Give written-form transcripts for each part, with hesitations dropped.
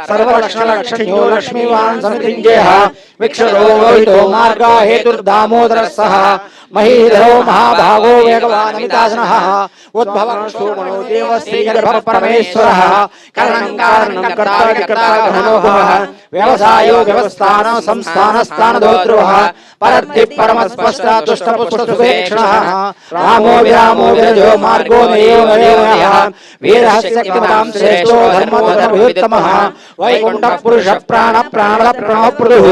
सर्वलक्षणलक्षण्यो लक्ष्मीवान् समितिञ्जेयः विक्षरोहितो मार्गा हेतुर्दामोदरः सः महीधरो महाभागो वेगवान् अमितासनः उद्भवः देवश्रीगर्भः परमेश्वरः कारणं कर्ता घनोभवः व्यवसायो व्यवस्थानो संस्थानस्थानदोद्रुवः परद्धि परमस्पष्टा तुष्टपुष्टसुवेक्षणः रामो विरामो विरजो मार्गो नयो वीरः शक्तिमतां श्रेष्ठो धर्मोत्तमः वैकुण्ठः पुरुषः प्राणप्रदुः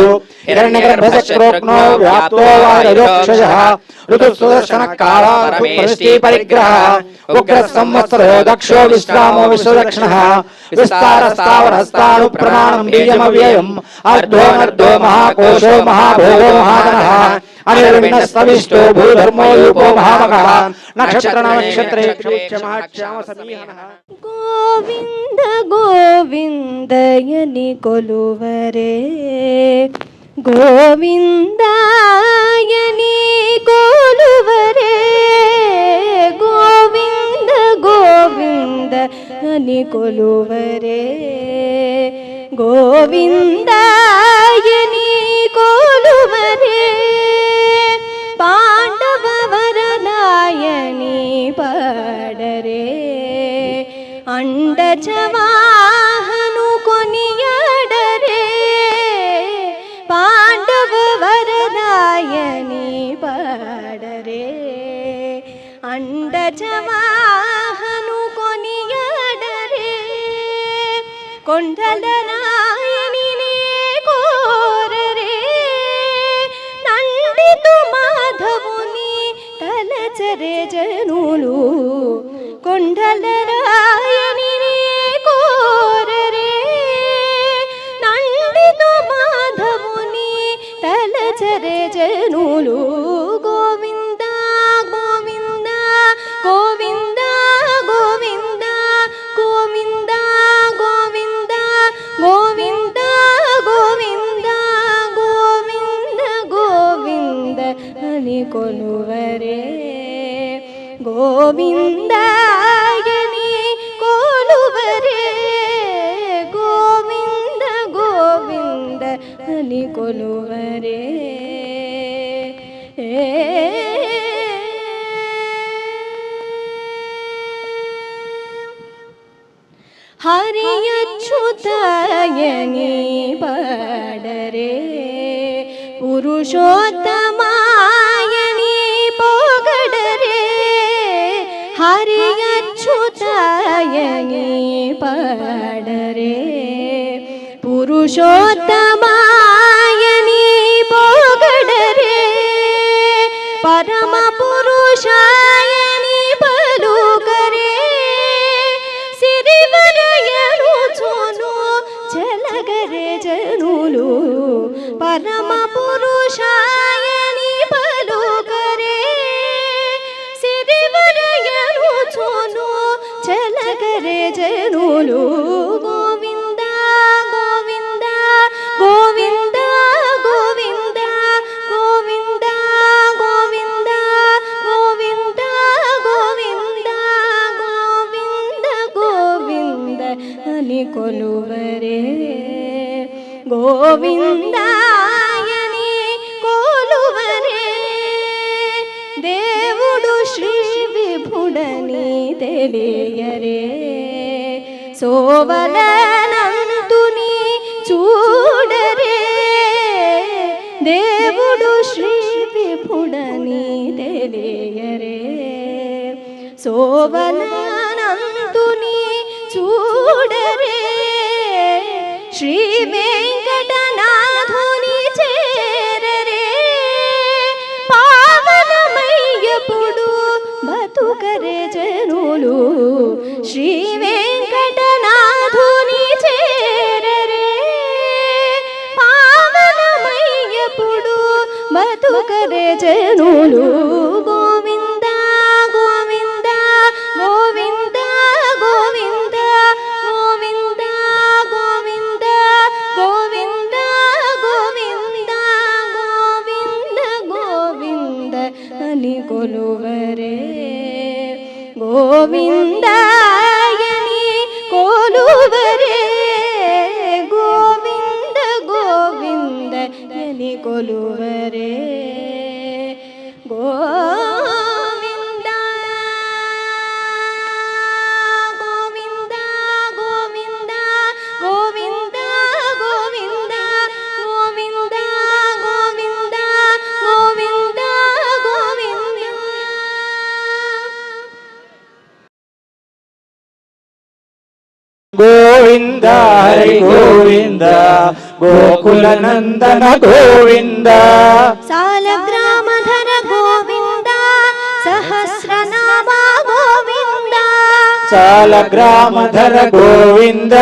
हिरण्यगर्भचक्रोग्नो व्याप्तो वायुक्षयः ऋतुसुदर्शनकालः परिग्रहः उग्रः संवत्सरो दक्षो विश्रामो विश्वदक्षिणः विस्तारस्तावरस्तानुप्रमाणं बीजमव्ययम् अर्धोऽनर्धो महाकोशो महाभोगो महाधनः अनिर्विण्णस्तविष्टो भूधर्मो यूपो महामगः नक्षत्रे गोविंद गोविंदयनि कोलुवरे गोविंदायनि कोलुवरे गोविंद गोविंदयनि कोलुवरे गोविंदायनि कोलुवरे पांडव वरदायनि पडरे अंडचवाहनु कोनियाडरे पांडव वरदायनि पडरे अंडचवाहनु कोनियाडरे कोंडलरायनि कोररे नंदितु माधवुनि तलचरे जनुलु कोंडलरायनि कोररे नंदितु माधवुनि तलचरे जनुलु गोविंद गोविंद गोविंद गोविंद गोविंद गोविंद गोविंद गोविंद गोविंद गोविंद अनि कोलुवरे गोविंदायनि कोलुवरे गोविंद गोविंद अनि कोलुवरे हरि अच्युतायनि पडरे पुरुषोत्तमायनि पोगडरे हरि अच्युतायनि पडरे पुरुषोत्तमायनि पोगडरे परम पुरुषायनि पलुकरे सिरिवरयनु चोनु जलगरे जनुलु परम पुरुषायनि पलुकरे सिरिवरयनु चोनु जलगरे जनुलु गोविंद गोविंद गोविंद गोविंद गोविंद गोविंद गोविंद गोविंद गोविंद गोविंद अनि कोलुवरे गोविंदायनि कोलुवरे దేవుడు శ్రీ విభుడని తెలియరే సోవలనంతుని చూడరే దేవుడు శ్రీ విభుడని తెలియరే సోవలనంతుని చూడరే శ్రీ వెంకటనాథుని చేరరే పావనమయ్యపుడు బతుకరే జనులు శ్రీ వెంకటనాథుని చేరరే పావనమయ్యపుడు బతుకరే జనులు గోవింద గోవింద గోవింద గోవింద గోవింద గోవింద గోవింద గోవింద గోవింద గోవింద అని కొలువరే గోవిందాయని కొలువరే ಕೊಡುವರೇ ಗೋವಿಂದ ಗೋವಿಂದ ಗೋವಿಂದ ಗೋವಿಂದ ಗೋವಿಂದ ಗೋವಿಂದ ಗೋವಿಂದ ಗೋವಿಂದ ಗೋವಿಂದ ಹರಿ ಗೋವಿಂದ ಗೋಕುಲ ನಂದನ ಗೋವಿಂದ ಸಾಲಗ್ರಾಮಧರ ಗೋವಿಂದ ಸಹಸ್ರನಾಮ ಗೋವಿಂದ ಸಾಲಗ್ರಾಮಧರ ಗೋವಿಂದ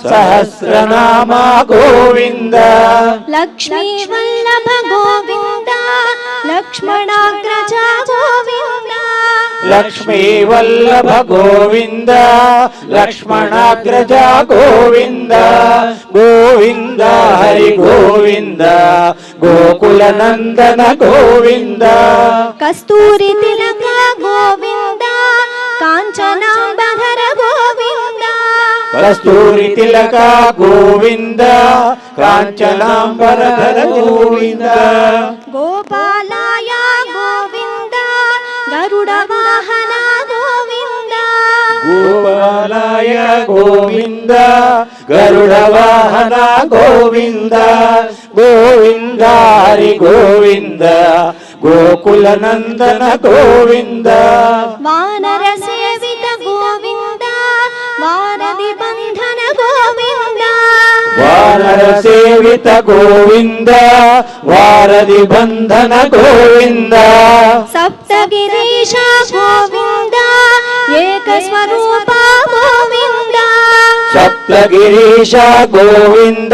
ಸಹಸ್ರನಾಮ ಗೋವಿಂದ ಲಕ್ಷ್ಮೀ ವಲ್ಲಭ ಗೋವಿಂದ ಲಕ್ಷ್ಮಣಾಗ್ರಜ ಗೋವಿಂದ ಲಕ್ಷ್ಮೀ ವಲ್ಲಭ ಗೋವಿಂದ ಲಕ್ಷ್ಮಣಾಗ್ರಜ ಗೋವಿಂದ ಗೋವಿಂದ ಹರಿ ಗೋವಿಂದ ಗೋಕುಲ ನಂದನ ಗೋವಿಂದ ಕಸ್ತೂರಿ ತಿಲಕ ಗೋವಿಂದ ಕಾಂಚನಾಂಬಧರ ಗೋವಿಂದ ಕಸ್ತೂರಿ ತಿಲಕ ಗೋವಿಂದ ಕಾಂಚನಾಂಬರಧರ ಗೋವಿಂದ ಗೋಪಾಲಾಯ ಗೋವಿಂದ ಗರುಡ ವಾಹನ ಗೋವಿಂದ ಗೋಪಾಲಾಯ ಗೋವಿಂದ ಗರುಡ ವಾಹನ ಗೋವಿಂದ ಗೋವಿಂದ ಹರಿ ಗೋವಿಂದ ಗೋಕುಲ ನಂದನ ಗೋವಿಂದ ವಾನರ ಸೇವಿತ ಗೋವಿಂದ ವಾರದಿ ಬಂಧನ ಗೋವಿಂದ ವಾನರ ಸೇವಿತ ಗೋವಿಂದ ವಾರದಿ ಬಂಧನ ಗೋವಿಂದ ಸಪ್ತಗಿರೀಶ ಗೋವಿಂದ ಏಕಸ್ವರೂಪ ಗೋವಿಂದ ಸಪ್ತಗಿರೀಶ ಗೋವಿಂದ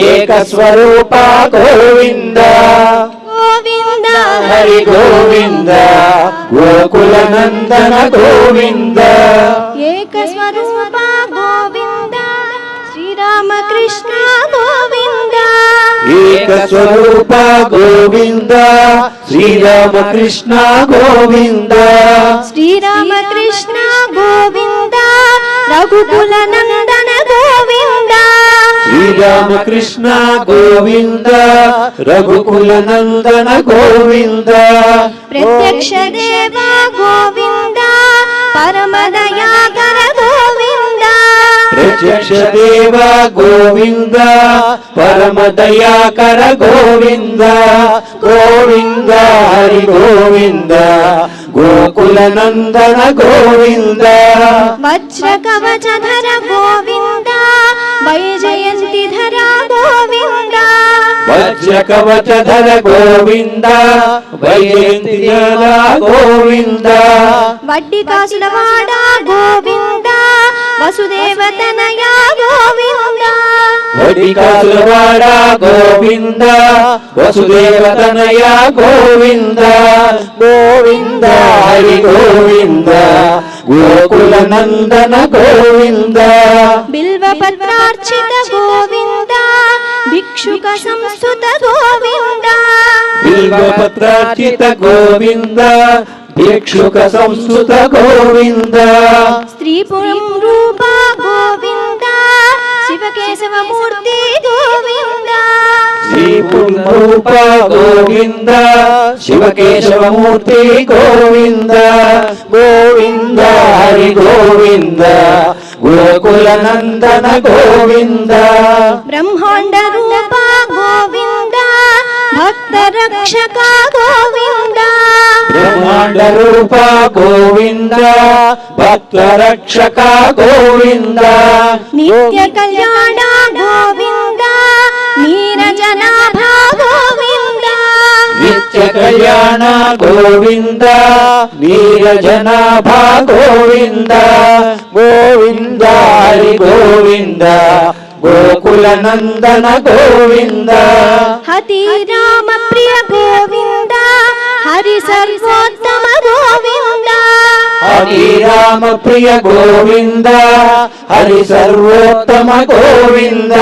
ಏಕಸ್ವರೂಪ ಗೋವಿಂದ ಗೋವಿಂದ ಹರಿ ಗೋವಿಂದ ಗೋಕುಲ ನಂದನ ಗೋವಿಂದ ಏಕಸ್ವರೂಪ ಗೋವಿಂದ ಶ್ರೀರಾಮಕೃಷ್ಣ ಗೋವಿಂದ ಏಕಸ್ವರೂಪ ಗೋವಿಂದ ಶ್ರೀರಾಮಕೃಷ್ಣ ಗೋವಿಂದ ಶ್ರೀರಾಮಕೃಷ್ಣ ಗೋವಿಂದ ರಘುಕುಲ ನಂದನ ಗೋವಿಂದ ಶ್ರೀರಾಮಕೃಷ್ಣ ಗೋವಿಂದ ರಘುಕುಲ ನಂದನ ಗೋವಿಂದ ಪ್ರತ್ಯಕ್ಷ ದೇವ ಗೋವಿಂದ ಪರಮದಯಾಕರ ಗೋವಿಂದ ಪ್ರತ್ಯಕ್ಷ ದೇವ ಗೋವಿಂದ ಪರಮ ದಯಾಕರ ಗೋವಿಂದ ಗೋವಿಂದ ಹರಿ ಗೋವಿಂದ ಗೋಕುಲ ನಂದನ ಗೋವಿಂದ ವಜ್ರ ಕವಚಧರ ಗೋವಿಂದ ವೈಜಯಂತಿಧರ ಗೋವಿಂದ ವಜ್ರ ಕವಚಧರ ಗೋವಿಂದ ವೈಜಯಂತಿಧರ ಗೋವಿಂದ ವಡ್ಡಿ ಕಾಸುಲವಾಡ ಗೋವಿಂದ ವಸುದೇವತನಯ ಗೋವಿಂದ ವಡಿಕಾಸುರವಾಡ ಗೋವಿಂದ ವಸುದೇವತನಯ ಗೋವಿಂದ ಗೋವಿಂದ ಹರಿ ಗೋವಿಂದ ಗೋಕುಲ ನಂದನ ಗೋವಿಂದ ಬಿಲ್ವಪತ್ರಾರ್ಚಿತ ಗೋವಿಂದ ಭಿಕ್ಷುಕ ಸಂಸ್ತುತ ಗೋವಿಂದ ಬಿಲ್ವಪತ್ರಾರ್ಚಿತ ಗೋವಿಂದ ಭಿಕ್ಷುಕ ಸಂಸ್ಕೃತ ಗೋವಿಂದ ಸ್ತ್ರೀ ರೂಪ ಗೋವಿಂದ ಶಿವಕೇಶವ ಮೂರ್ತಿ ಗೋವಿಂದ ಶ್ರೀ ರೂಪ ಗೋವಿಂದ ಶಿವಕೇಶವ ಮೂರ್ತಿ ಗೋವಿಂದ ಗೋವಿಂದ ಹರಿ ಗೋವಿಂದ ಗೋಕುಲ ನಂದನ ಗೋವಿಂದ ಬ್ರಹ್ಮಾಂಡ ರೂಪ ಗೋವಿಂದ ಭಕ್ತ ರಕ್ಷಕ ಗೋವಿಂದ ಬ್ರಹ್ಮಾಂಡ ರೂಪ ಗೋವಿಂದ ಭಕ್ತ ರಕ್ಷಕ ಗೋವಿಂದ ನಿತ್ಯ ಕಲ್ಯಾಣ ಗೋವಿಂದ ನೀರಜನಾಭ ಗೋವಿಂದ ನಿತ್ಯ ಕಲ್ಯಾಣ ಗೋವಿಂದ ನೀರಜನಾಭ ಗೋವಿಂದ ಗೋವಿಂದ ಹರಿ ಗೋವಿಂದ ಗೋಕುಲ ನಂದನ ಗೋವಿಂದ ಹತಿ ರಾಮ ಪ್ರಿಯ ಗೋವಿಂದ ಹರಿ ಸರ್ವೋತ್ತಮ ಗೋವಿಂದ ಹರಿ ರಾಮ ಪ್ರಿಯ ಗೋವಿಂದ ಹರಿ ಸರ್ವೋತ್ತಮ ಗೋವಿಂದ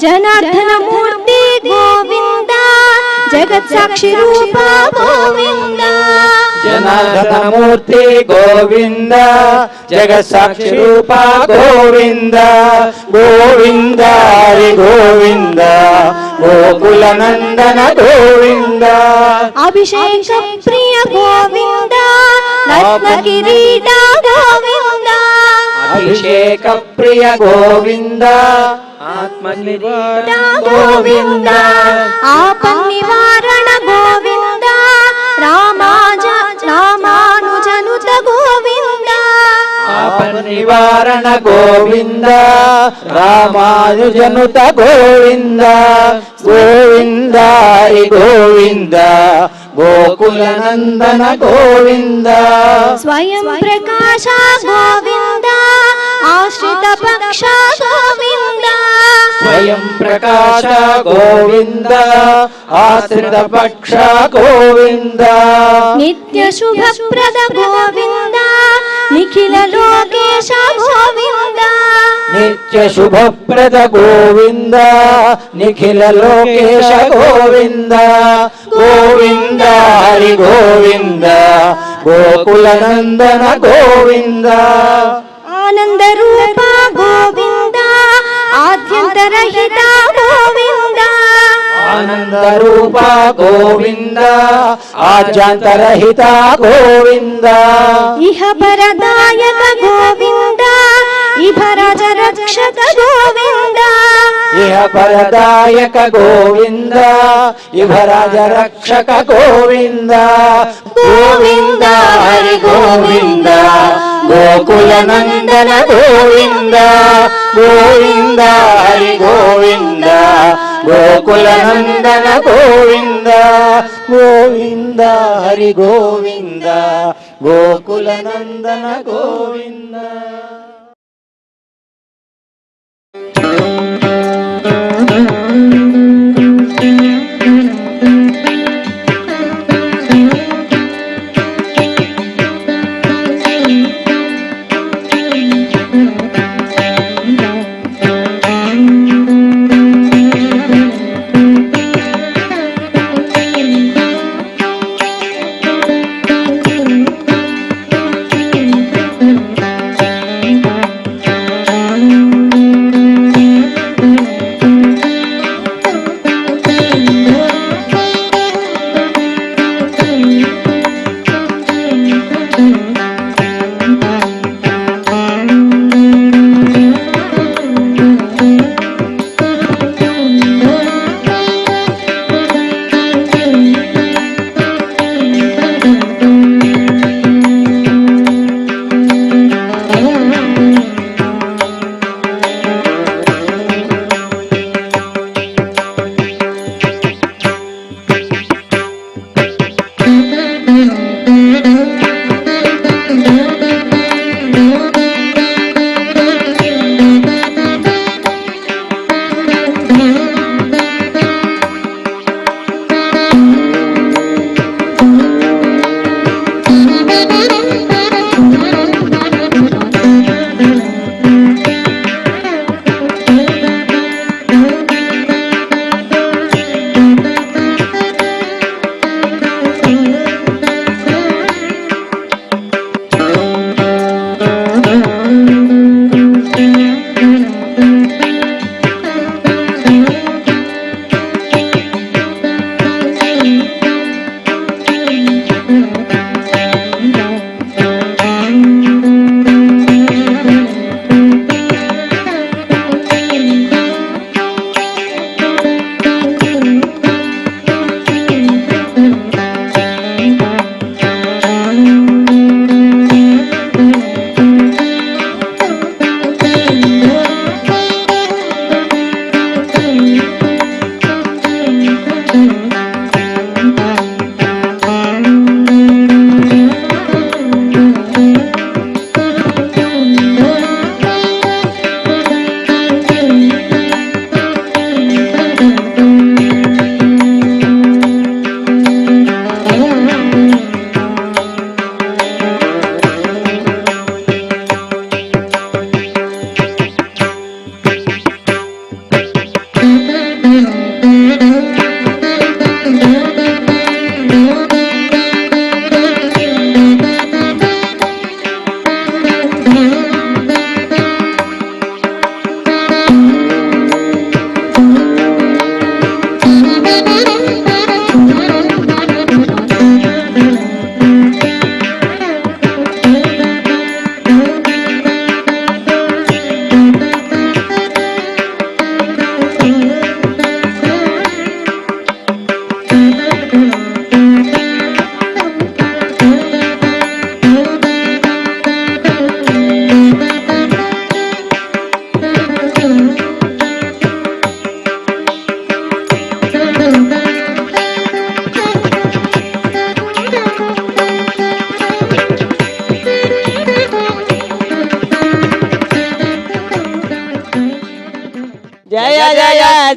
ಜನಾರ್ದನ ಮೂರ್ತಿ ಗೋವಿಂದ ಜಗತ್ ಸಾಕ್ಷಿ ರೂಪ ಗೋವಿಂದ ಜನಾರ್ದನ ಮೂರ್ತಿ ಗೋವಿಂದ ಜಗತ್ ಸಾಕ್ಷಿ ರೂಪ ಗೋವಿಂದ ಗೋವಿಂದ ಹರಿ ಗೋವಿಂದ గోకుల నందన గోవింద అభిషేక ప్రియ గోవింద రత్న కిరీట గోవింద అభిషేక ప్రియ గోవింద ఆత్మనివారణ గోవింద ఆపన్నివారణ గోవింద రామానుజనుత గోవింద ఆపన్నివారణ గోవింద రామానుజనుత గోవింద గోవింద హరి గోవింద గోకుల నందన గోవింద స్వయం ప్రకాశ గోవింద ఆశ్రిత పక్ష గోవింద స్వయం ప్రకాశ గోవింద ఆశ్రిత పక్ష గోవింద నిత్య శుభప్రద గోవింద నిఖిల లోకేశ గోవింద నిత్య శుభప్రద గోవింద నిఖిల లోకేశ గోవింద గోవింద హరి గోవింద గోకుల నందన గోవింద ఆనంద రూప గోవింద ఆద్యంతరహిత గోవింద ఆనంద రూప గోవింద ఆద్యంతరహిత గోవింద ఇహ పరదాయక గోవింద ఇహరాజ రక్షక గోవింద ఇహ పరదాయక గోవింద ఇహరాజ రక్షక గోవింద గోవింద హరి గోవింద గోకుల నందన గోవింద గోవింద హరి గోవింద గోకుల నందన గోవింద గోవింద హరి గోవింద గోకుల నందన గోవింద.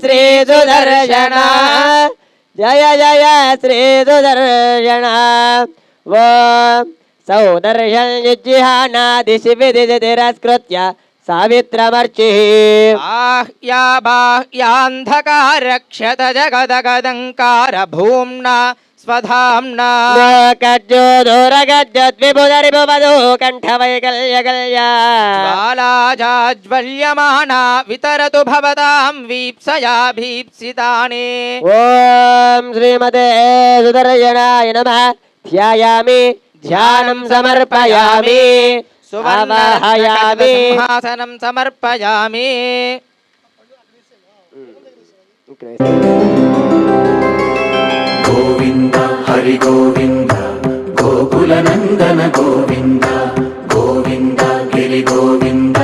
శ్రీ సుదర్శన జయ జయ శ్రీ సుదర్శన ఓం సౌదర్శన్యుజ్జిహానాదిశివిదితిరస్కృత్య సావిత్రమర్చి బాహ్యా బాహ్యాంధకారక్షత జగదగదంకార భూమ్నా స్వధామ్నా లోకజ్యోదోరగజ్జద్విబుధరిబువధూ కంఠవైకల్యకల్యా జ్వాలాజాజ్వల్యమానా వితరతు భవతాం వీప్సయా భీప్సితాని. ఓం శ్రీమతే సుదర్శనాయ నమః. ధ్యాయామి ధ్యానం సమర్పయామి సువర్ణాయామి సింహాసనం సమర్పయామి. గోవింద హరి గోవింద గోకుల నందన గోవింద గోవింద గిరి గోవింద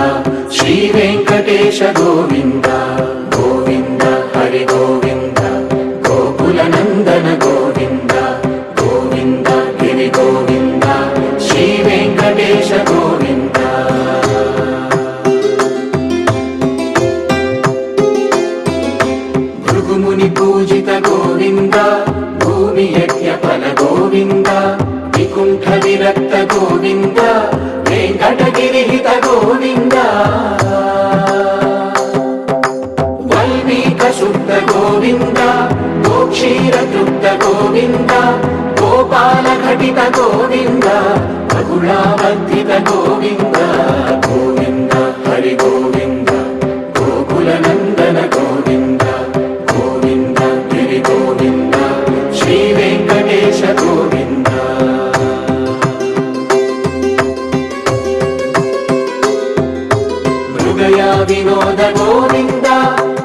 శ్రీ వెంకటేశ గోవింద గోవింద హరి గోవింద గోకుల నందన గోవింద గోవింద గిరి గోవింద శ్రీ వెంకటేశ గోవింద. భృగుముని పూజిత గోవింద భూమి యజ్ఞ ఫల గోవింద వికుంఠ విరక్త గోవింద వెంకటగిరిహిత గోవింద వల్మీక శుద్ధ గోవింద గోక్షీర తృప్త గోవింద గోపాల ఘటిత గోవింద బహుళావర్ధిత గోవింద గోవింద హరి గోవింద గోకుల నందన గోవింద గోవింద గిరి గోవింద శ్రీ వెంకటేశ గోవింద. మృగయా వినోద గోవింద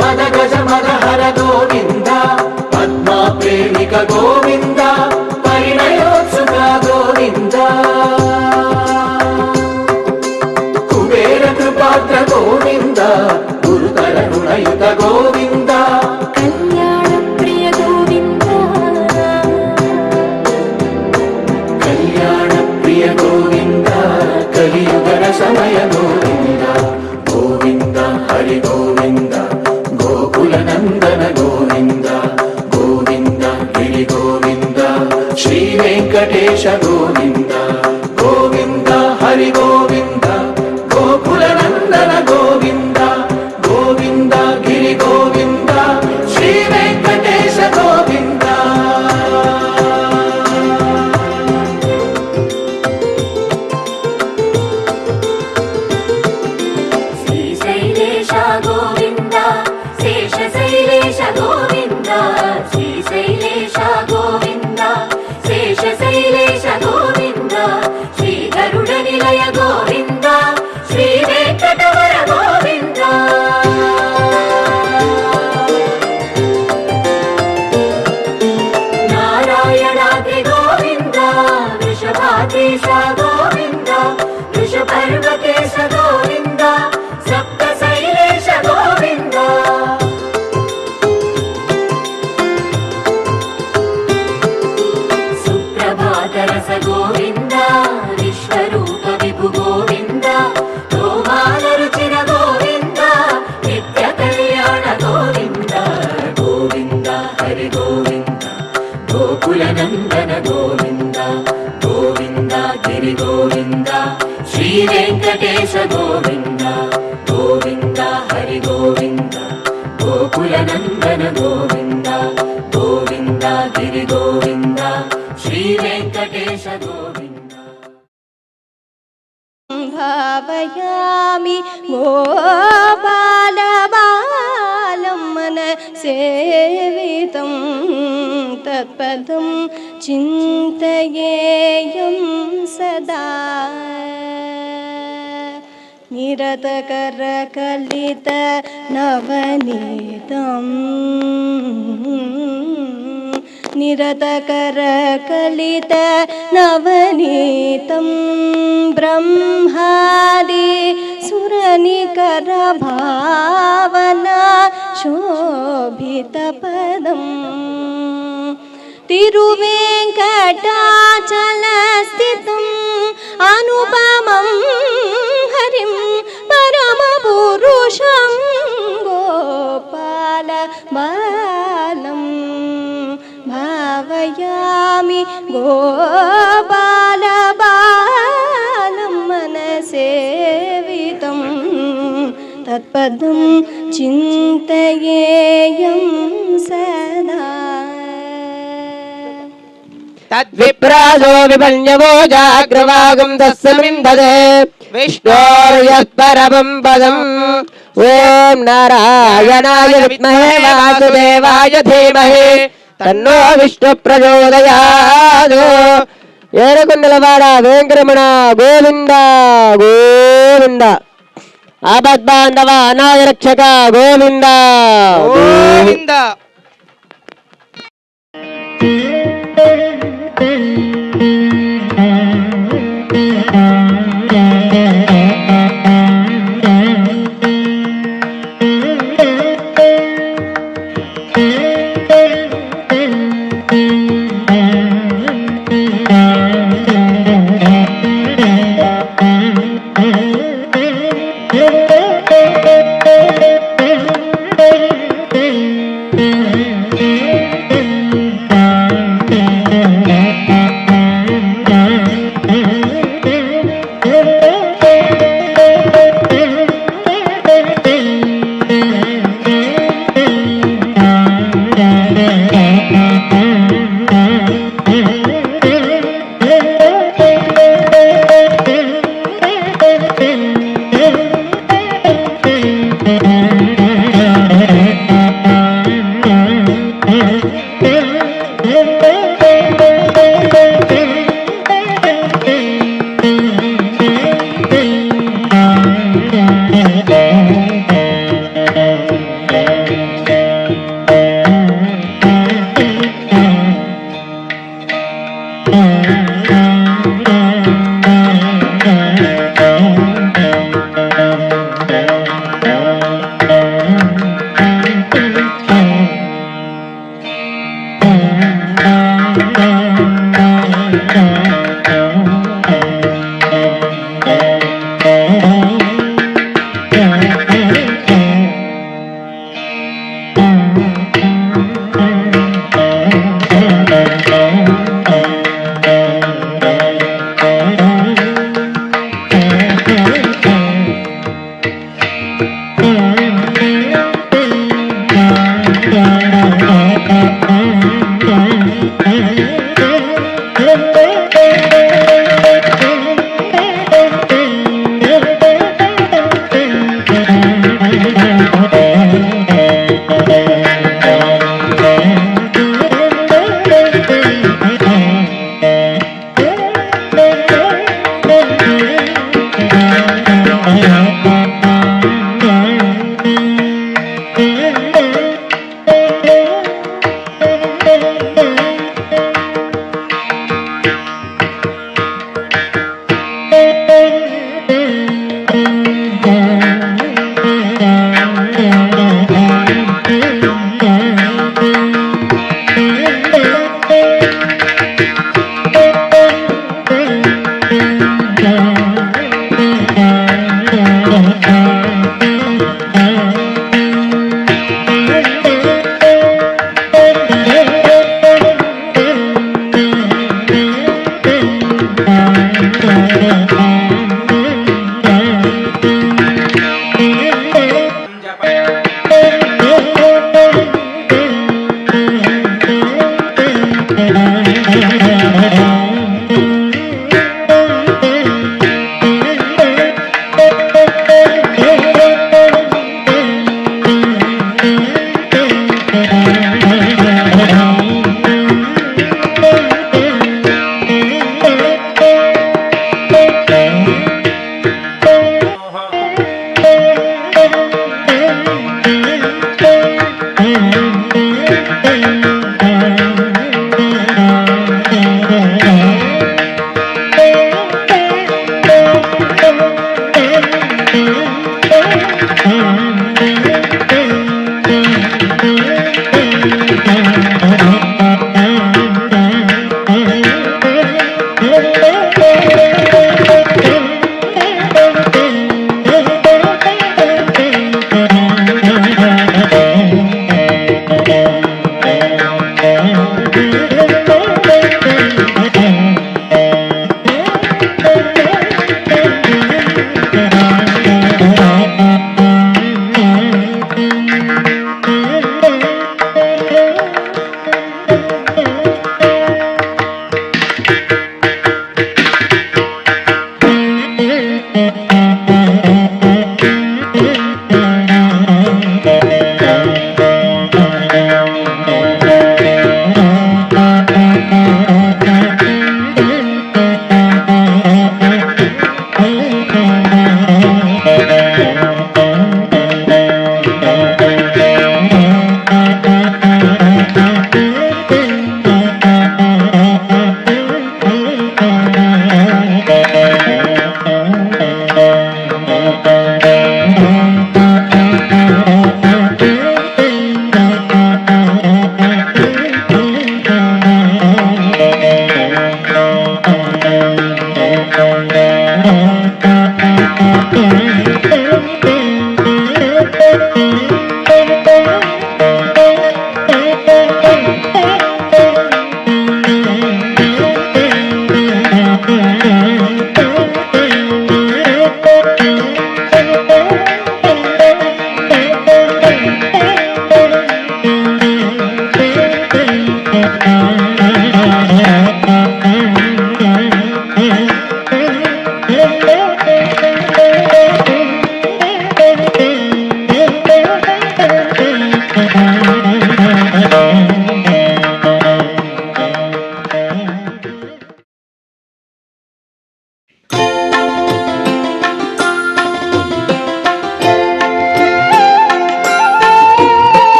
మద గజ మదహర గోవింద పద్మా ప్రేమిక గోవింద పరిణయోత్సుక గోవింద కుబేర కృపాత్ర గోవింద గురుతర రుణయుత గోవింద కళ్యాణ ప్రియ గోవింద కళ్యాణ ప్రియ గోవింద కలియుగర సమయ గోవింద గోవింద హరి గోవింద గోకుల నందన గోవింద గోవింద గిరి గోవింద శ్రీ వెంకటేశ గోవింద గోవింద హరి గోవింద గోకుల నందన గోవింద గోవింద గిరి గోవింద శ్రీ వెంకటేశ గోవింద. శ్రీశైలేశ గోవింద శేషశైలేశ గోవింద శ్రీశైలేశ గోవింద శేషశైలేశ గోవింద శ్రీ గరుడ నిలయ గోవింద శ్రీ వెంకటవర గోవింద నారాయణాద్రి గోవింద వృషభాద్రీశ గోవింద వృషపర్వతేశ గోవింద సప్త శైలేశ గోవింద సుప్రభాతరస గోవింద విశ్వరూప విభు గోవింద గోమాల రుచిర గోవింద నిత్య కళ్యాణ గోవింద గోవింద హరి గోవింద గోకుల నందన గోవింద గోవింద గిరి గోవింద శ్రీ వెంకటేశ గోవింద గోవింద హరి గోవింద గోకుల నందన గోవింద గోవింద గిరి గోవింద శ్రీ వెంకటేశ గోవింద. భావయామి గోపాలబాలం మన సేవితం తత్పదం చింతయేయం సదా నిరతకరకలిత నవనీతం నిరతకరకలిత నవనీతం బ్రహ్మాది సురనికర భావనా శోభితపదం తిరువేంకటాచలస్థితం అనుపమం హరిం పరమపురుషం గోపాల బాలం భావయామి గోపాల బాలం మనసేవితం తత్పదం చింతయేయం సదా. తద్విప్రాసో విపన్యవో జాగ్రవాగం దస్సమిందదే విష్ణోర్యత్పరమం పదం. ఓం నారాయణాయ విద్మహే వాసుదేవాయ ధీమహి తన్నో విష్ణు ప్రచోదయాత్. ఏడుకొండలవాడ వెంకటరమణ గోవింద గోవింద. ఆపద్బాంధవ అనాథ రక్షక గోవింద గోవింద.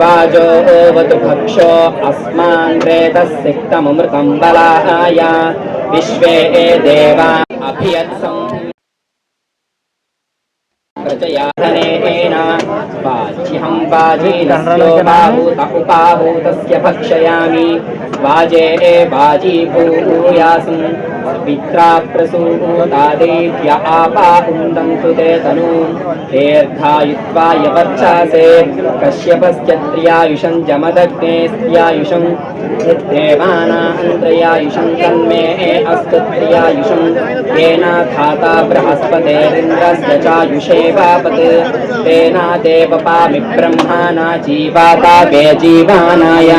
वाजोऽवतु भक्षो अस्मान् रेतसिक्तमृतं बलाय विश्वे देवा अभियत्सं प्रजयाधनेन वाज्यहं वाजीनस्यो बाहूत उपाहूतस्य भक्षयामि वाजे वाजीभूयासं पित्रा प्रसूता देव्या आपाहुन्दं सुते तनूं तीर्थायुत्वाय वर्चासे कश्यपस्य त्र्यायुषं जमदग्नेस्त्र्यायुषं देवानान्त्रयायुषं तन्मे अस्तु त्र्यायुषं येन धाता बृहस्पतिरिन्द्रस्य चायुषे वापत् तेन देवपामि ब्रह्माणा जीवाता वे जीवानाय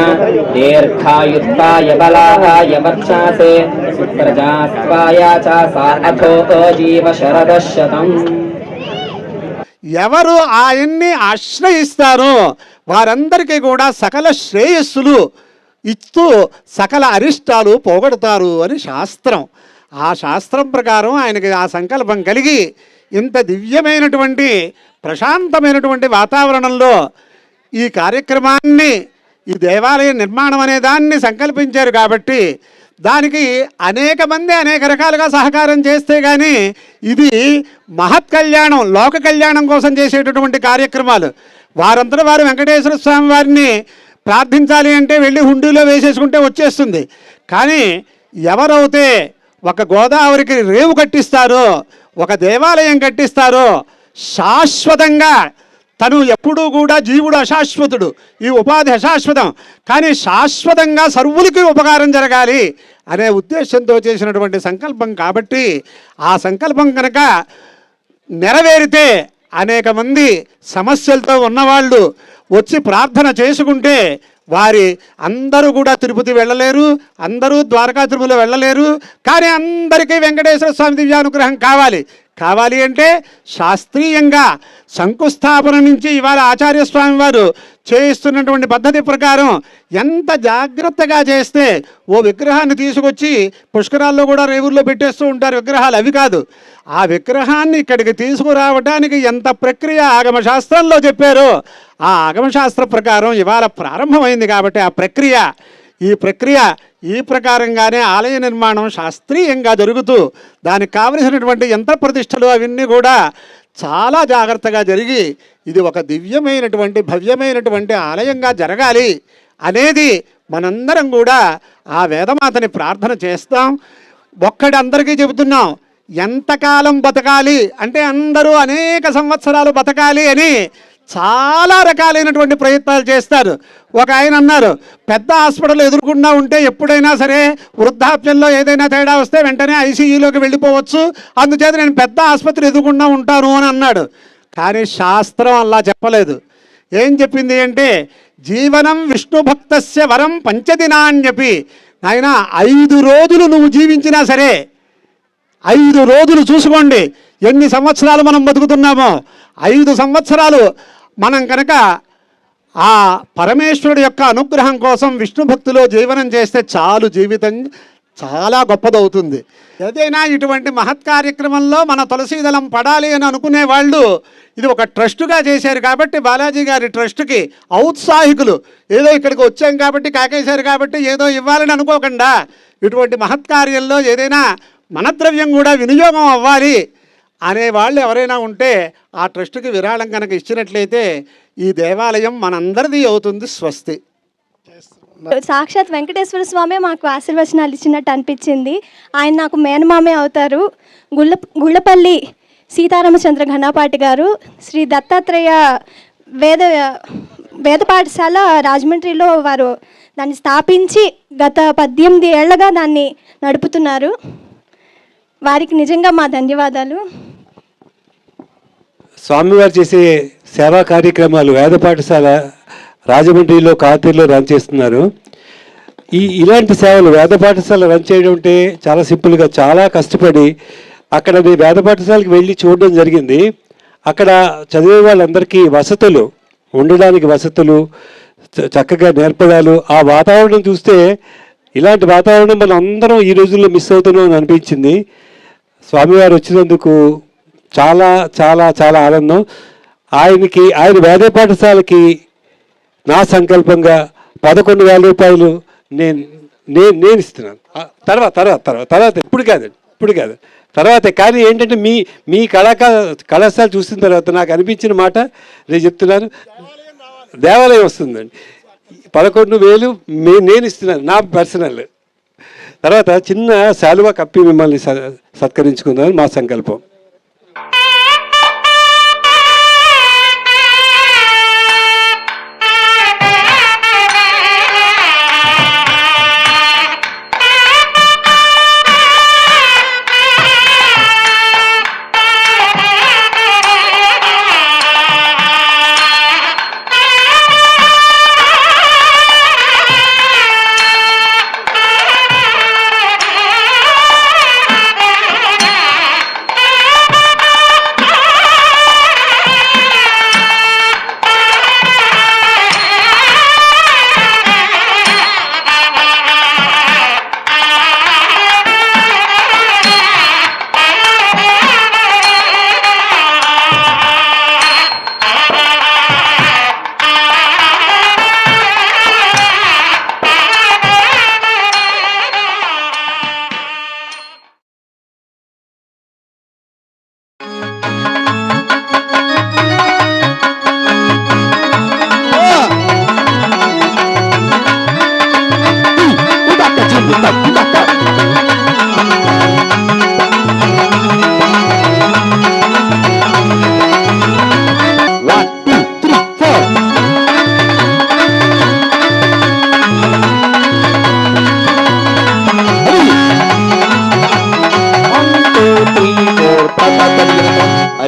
दीर्घायुत्वाय बलाय वर्चासे सुप्रजास्त्वाय च सा अथो जीव शरदशतम् ఎవరు ఆయన్ని ఆశ్రయిస్తారో వారందరికీ కూడా సకల శ్రేయస్సులు ఇస్తూ సకల అరిష్టాలు పోగొడతారు అని శాస్త్రం. ఆ శాస్త్రం ప్రకారం ఆయనకి ఆ సంకల్పం కలిగి ఇంత దివ్యమైనటువంటి ప్రశాంతమైనటువంటి వాతావరణంలో ఈ కార్యక్రమాన్ని, ఈ దేవాలయ నిర్మాణం అనే దాన్ని సంకల్పించారు. కాబట్టి దానికి అనేక మంది అనేక రకాలుగా సహకారం చేస్తే కానీ ఇది మహత్ కళ్యాణం, లోక కళ్యాణం కోసం చేసేటటువంటి కార్యక్రమాలు. వారంతటా వారు వెంకటేశ్వర స్వామి వారిని ప్రార్థించాలి అంటే వెళ్ళి హుండీలో వేసేసుకుంటే వచ్చేస్తుంది. కానీ ఎవరైతే ఒక గోదావరికి రేవు కట్టిస్తారో, ఒక దేవాలయం కట్టిస్తారో, శాశ్వతంగా తను ఎప్పుడూ కూడా జీవుడు అశాశ్వతుడు, ఈ ఉపాధి అశాశ్వతం, కానీ శాశ్వతంగా సర్వులకి ఉపకారం జరగాలి అనే ఉద్దేశంతో చేసినటువంటి సంకల్పం. కాబట్టి ఆ సంకల్పం కనుక నెరవేరితే అనేక మంది సమస్యలతో ఉన్నవాళ్ళు వచ్చి ప్రార్థన చేసుకుంటే వారి అందరూ కూడా తిరుపతి వెళ్ళలేరు, అందరూ ద్వారకా తిరుమల వెళ్ళలేరు. కానీ అందరికీ వెంకటేశ్వర స్వామి దివ్యానుగ్రహం కావాలి అంటే శాస్త్రీయంగా శంకుస్థాపన నుంచి ఇవాళ ఆచార్యస్వామి వారు చేయిస్తున్నటువంటి పద్ధతి ప్రకారం ఎంత జాగ్రత్తగా చేస్తే ఓ విగ్రహాన్ని తీసుకొచ్చి పుష్కరాల్లో కూడా రేవుల్లో పెట్టేస్తూ ఉంటారు విగ్రహాలు, అవి కాదు. ఆ విగ్రహాన్ని ఇక్కడికి తీసుకురావడానికి ఎంత ప్రక్రియ ఆగమశాస్త్రంలో చెప్పారో ఆ ఆగమశాస్త్ర ప్రకారం ఇవాళ ప్రారంభమైంది. కాబట్టి ఆ ప్రక్రియ ఈ ప్రకారంగానే ఆలయ నిర్మాణం శాస్త్రీయంగా జరుగుతూ దానికి కావలసినటువంటి యంత్ర ప్రతిష్టలు అవన్నీ కూడా చాలా జాగ్రత్తగా జరిగి ఇది ఒక దివ్యమైనటువంటి భవ్యమైనటువంటి ఆలయంగా జరగాలి అనేది మనందరం కూడా ఆ వేదమాతని ప్రార్థన చేస్తాం. ఒక్కడి అందరికీ చెబుతున్నాం, ఎంతకాలం బతకాలి అంటే అందరూ అనేక సంవత్సరాలు బతకాలి అని చాలా రకాలైనటువంటి ప్రయత్నాలు చేస్తారు. ఒక ఆయన అన్నారు, పెద్ద హాస్పిటల్ ఎదుర్కొన్నా ఉంటే ఎప్పుడైనా సరే వృద్ధాప్యంలో ఏదైనా తేడా వస్తే వెంటనే ఐసీయూలోకి వెళ్ళిపోవచ్చు, అందుచేత నేను పెద్ద ఆసుపత్రి ఎదుర్కొన్నా ఉంటాను అని అన్నాడు. కానీ శాస్త్రం అలా చెప్పలేదు. ఏం చెప్పింది అంటే జీవనం విష్ణు భక్తస్య వరం పంచదినా అని చెప్పి, ఆయన 5 రోజులు నువ్వు జీవించినా సరే, 5 రోజులు చూసుకోండి ఎన్ని సంవత్సరాలు మనం బతుకుతున్నామో, 5 సంవత్సరాలు మనం కనుక ఆ పరమేశ్వరుడు యొక్క అనుగ్రహం కోసం విష్ణు భక్తిలో జీవనం చేస్తే చాలు, జీవితం చాలా గొప్పదవుతుంది. ఏదైనా ఇటువంటి మహత్ కార్యక్రమంలో మన తులసీదళం పడాలి అని అనుకునే వాళ్ళు ఇది ఒక ట్రస్టుగా చేశారు. కాబట్టి బాలాజీ గారి ట్రస్టుకి ఔత్సాహికులు ఏదో ఇక్కడికి వచ్చాం కాబట్టి కాకేశారు కాబట్టి ఏదో ఇవ్వాలని అనుకోకుండా ఇటువంటి మహత్ కార్యంలో ఏదైనా మనద్రవ్యం కూడా వినియోగం అవ్వాలి అనేవాళ్ళు ఎవరైనా ఉంటే ఆ ట్రస్టుకి విరాళం కనుక ఇచ్చినట్లయితే ఈ దేవాలయం మనందరిది అవుతుంది. స్వస్తి. సాక్షాత్ వెంకటేశ్వర స్వామి మాకు ఆశీర్వచనాలు ఇచ్చినట్టు అనిపించింది. ఆయన నాకు మేనమామే అవుతారు. గుళ్ళపల్లి సీతారామచంద్ర ఘనాపాటి గారు శ్రీ దత్తాత్రేయ వేద పాఠశాల రాజమండ్రిలో వారు దాన్ని స్థాపించి గత 18 ఏళ్లుగా దాన్ని నడుపుతున్నారు. వారికి నిజంగా మా ధన్యవాదాలు. స్వామివారు చేసే సేవా కార్యక్రమాలు వేద పాఠశాల రాజమండ్రిలో కాతీర్లో రన్ చేస్తున్నారు. ఇలాంటి సేవలు వేద పాఠశాల రన్ చేయడం అంటే చాలా సింపుల్గా, చాలా కష్టపడి అక్కడ వేద పాఠశాలకు వెళ్ళి చూడడం జరిగింది. అక్కడ చదివే వాళ్ళందరికీ వసతులు, ఉండడానికి వసతులు, చక్కగా నేర్పడాలు, ఆ వాతావరణం చూస్తే ఇలాంటి వాతావరణం మనం అందరం ఈ రోజుల్లో మిస్ అవుతున్నాం అని అనిపించింది. స్వామివారు వచ్చినందుకు చాలా చాలా చాలా ఆనందం. ఆయన వేద పాఠశాలకి నా సంకల్పంగా 11,000 రూపాయలు నేను ఇస్తున్నాను. తర్వాత ఇప్పుడు కాదు తర్వాత. కానీ ఏంటంటే మీ కళాశాల చూసిన తర్వాత నాకు అనిపించిన మాట నేను చెప్తున్నాను, దేవాలయం వస్తుందండి. 11,000 నేను ఇస్తున్నాను నా పర్సనల్. తర్వాత చిన్న శాలువా కప్పి మిమ్మల్ని సత్కరించుకుందామని మా సంకల్పం.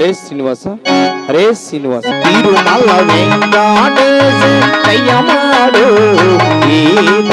హరే శ్రీనివాస హరే శ్రీనివాస. తిరుమల వెంకటేశ దయమాడు ఈత